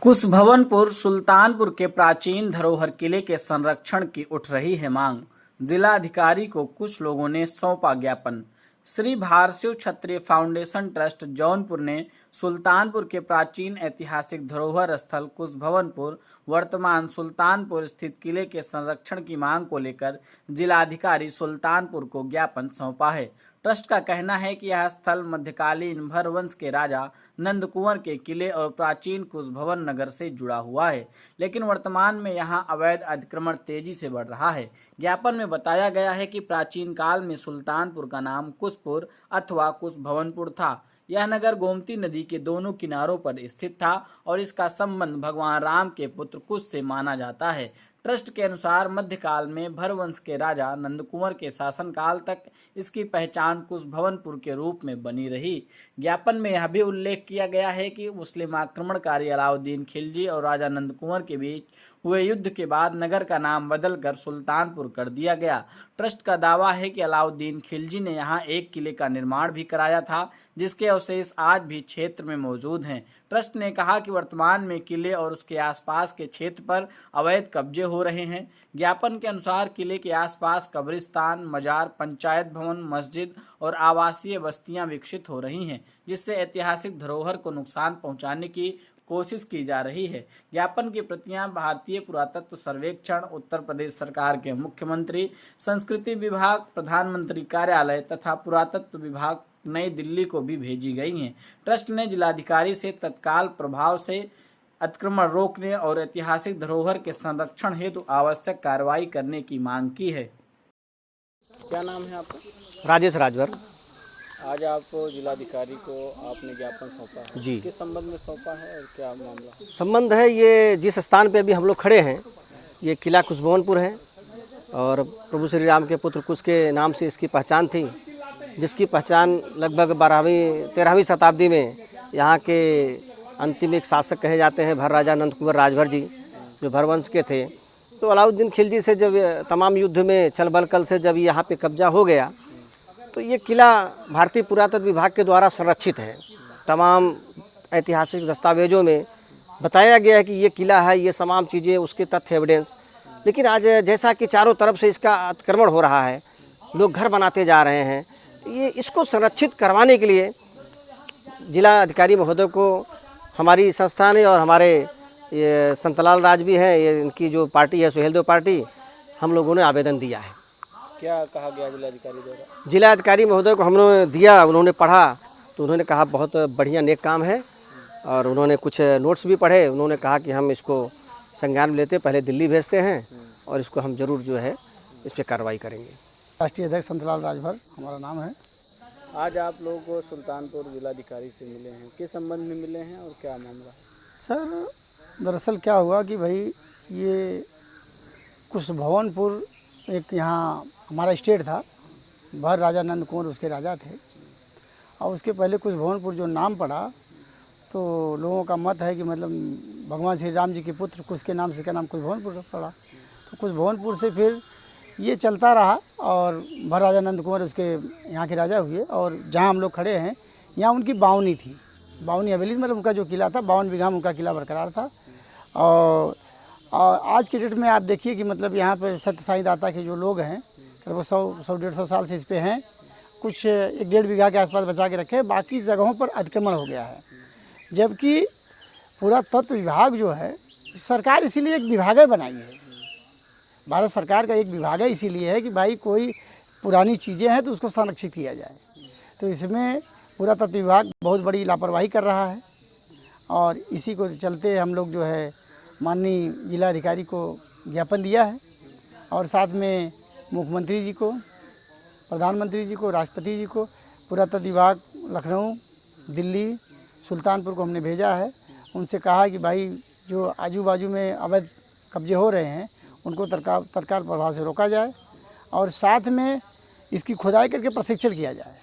कुशभवनपुर सुल्तानपुर के प्राचीन धरोहर किले के संरक्षण की उठ रही है मांग। जिलाधिकारी को कुछ लोगों ने सौंपा ज्ञापन। श्री भारशिव क्षत्रिय फाउंडेशन ट्रस्ट जौनपुर ने सुल्तानपुर के प्राचीन ऐतिहासिक धरोहर स्थल कुशभवनपुर वर्तमान सुल्तानपुर स्थित किले के संरक्षण की मांग को लेकर जिलाधिकारी सुल्तानपुर को ज्ञापन सौंपा है। ट्रस्ट का कहना है कि यह स्थल मध्यकालीन भरवंश के राजा नंद कुंवर के किले और प्राचीन कुशभवन नगर से जुड़ा हुआ है, लेकिन वर्तमान में यहां अवैध अतिक्रमण तेजी से बढ़ रहा है। ज्ञापन में बताया गया है कि प्राचीन काल में सुल्तानपुर का नाम कुशपुर अथवा कुशभवनपुर था। यह नगर गोमती नदी के दोनों किनारों पर स्थित था और इसका संबंध भगवान राम के पुत्र कुश से माना जाता है। ट्रस्ट के अनुसार मध्यकाल में भरवंश के राजा नंदकुंवर के शासनकाल तक इसकी पहचान कुशभवनपुर के रूप में बनी रही। ज्ञापन में यह भी उल्लेख किया गया है कि मुस्लिम आक्रमणकारी अलाउद्दीन खिलजी और राजा नंदकुंवर के बीच हुए युद्ध के बाद नगर का नाम बदलकर सुल्तानपुर कर दिया गया। ट्रस्ट का दावा है कि अलाउद्दीन खिलजी ने यहां एक किले का निर्माण भी कराया था, जिसके अवशेष आज भी क्षेत्र में मौजूद हैं। ट्रस्ट ने कहा कि वर्तमान में किले और उसके आसपास के क्षेत्र पर अवैध कब्जे हो रहे हैं। ज्ञापन के अनुसार किले के आसपास कब्रिस्तान, मजार, पंचायत भवन, मस्जिद और आवासीय बस्तियां विकसित हो रही हैं, जिससे ऐतिहासिक धरोहर को नुकसान पहुंचाने की कोशिश की जा रही है। ज्ञापन की प्रतियां भारतीय पुरातत्व सर्वेक्षण, उत्तर प्रदेश सरकार के मुख्यमंत्री, संस्कृति विभाग, प्रधानमंत्री कार्यालय तथा पुरातत्व विभाग नई दिल्ली को भी भेजी गई हैं। ट्रस्ट ने जिलाधिकारी से तत्काल प्रभाव से अतिक्रमण रोकने और ऐतिहासिक धरोहर के संरक्षण हेतु आवश्यक कार्रवाई करने की मांग की है। क्या नाम है आपका? राजेश राजभर। आज आप जिलाधिकारी को आपने ज्ञापन सौंपा है जी। किस संबंध में सौंपा है और क्या मामला? संबंध है ये जिस स्थान पे अभी हम लोग खड़े हैं, ये किला कुशभवनपुर है और प्रभु श्री राम के पुत्र कुश के नाम से इसकी पहचान थी, जिसकी पहचान लगभग 13वीं शताब्दी में यहाँ के अंतिम एक शासक कहे जाते हैं भर राजा नंद कुंवर राजभर जी, जो भरवंश के थे। तो अलाउद्दीन खिलजी से जब तमाम युद्ध में छल बल कल से जब यहाँ पे कब्जा हो गया, तो ये किला भारतीय पुरातत्व विभाग के द्वारा संरक्षित है। तमाम ऐतिहासिक दस्तावेजों में बताया गया है कि ये किला है, ये तमाम चीज़ें उसके तथ्य एविडेंस। लेकिन आज जैसा कि चारों तरफ से इसका अतिक्रमण हो रहा है, लोग घर बनाते जा रहे हैं, ये इसको संरक्षित करवाने के लिए जिला अधिकारी महोदय को हमारी संस्था ने और हमारे ये संतलाल राज भी हैं, ये इनकी जो पार्टी है सुहेलदेव पार्टी, हम लोगों ने आवेदन दिया है। क्या कहा गया जिलाधिकारी द्वारा? जिलाधिकारी महोदय को हमने दिया, उन्होंने पढ़ा तो उन्होंने कहा बहुत बढ़िया नेक काम है, और उन्होंने कुछ नोट्स भी पढ़े। उन्होंने कहा कि हम इसको संज्ञान में लेते, पहले दिल्ली भेजते हैं और इसको हम जरूर जो है इस पर कार्रवाई करेंगे। राष्ट्रीय अध्यक्ष संतलाल राजभर हमारा नाम है। आज आप लोग सुल्तानपुर जिलाधिकारी से मिले हैं, किस संबंध में मिले हैं और क्या मामला है? सर दरअसल क्या हुआ कि भाई ये कुशभवनपुर एक यहाँ हमारा स्टेट था, भर राजा नंद कुंवर उसके राजा थे, और उसके पहले कुशभवनपुर जो नाम पड़ा तो लोगों का मत है कि मतलब भगवान श्री राम जी के पुत्र कुश के नाम से क्या नाम कुशभवनपुर पड़ा। तो कुशभवनपुर से फिर ये चलता रहा और भर राजा नंद कुंवर उसके यहाँ के राजा हुए, और जहाँ हम लोग खड़े हैं यहाँ उनकी बावनी थी, बावनी हवेली, मतलब उनका जो किला था 52 बीघा में उनका किला बरकरार था। और आज के डेट में आप देखिए कि मतलब यहाँ पर सत्य साईं दाता के जो लोग हैं लगभग 100-150 साल से इस पे हैं, कुछ 1-1.5 बीघा के आसपास बचा के रखे, बाकी जगहों पर अतिक्रमण हो गया है। जबकि पुरातत्व विभाग जो है, सरकार इसीलिए एक विभाग बनाई है, भारत सरकार का एक विभाग है, इसीलिए है कि भाई कोई पुरानी चीज़ें हैं तो उसको संरक्षित किया जाए। तो इसमें पुरातत्व विभाग बहुत बड़ी लापरवाही कर रहा है, और इसी को चलते हम लोग जो है माननीय जिलाधिकारी को ज्ञापन दिया है, और साथ में मुख्यमंत्री जी को, प्रधानमंत्री जी को, राष्ट्रपति जी को, पुरातत्व विभाग लखनऊ, दिल्ली, सुल्तानपुर को हमने भेजा है। उनसे कहा कि भाई जो आजू बाजू में अवैध कब्जे हो रहे हैं उनको तत्काल प्रभाव से रोका जाए, और साथ में इसकी खुदाई करके प्रशिक्षण किया जाए।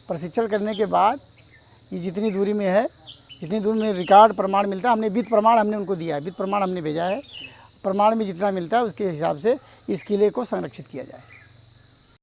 प्रशिक्षण करने के बाद ये जितनी दूरी में है, जितनी दूर में रिकॉर्ड प्रमाण मिलता है, हमने वित्त प्रमाण हमने उनको दिया है, वित्त प्रमाण हमने भेजा है, प्रमाण में जितना मिलता है उसके हिसाब से इस किले को संरक्षित किया जाए।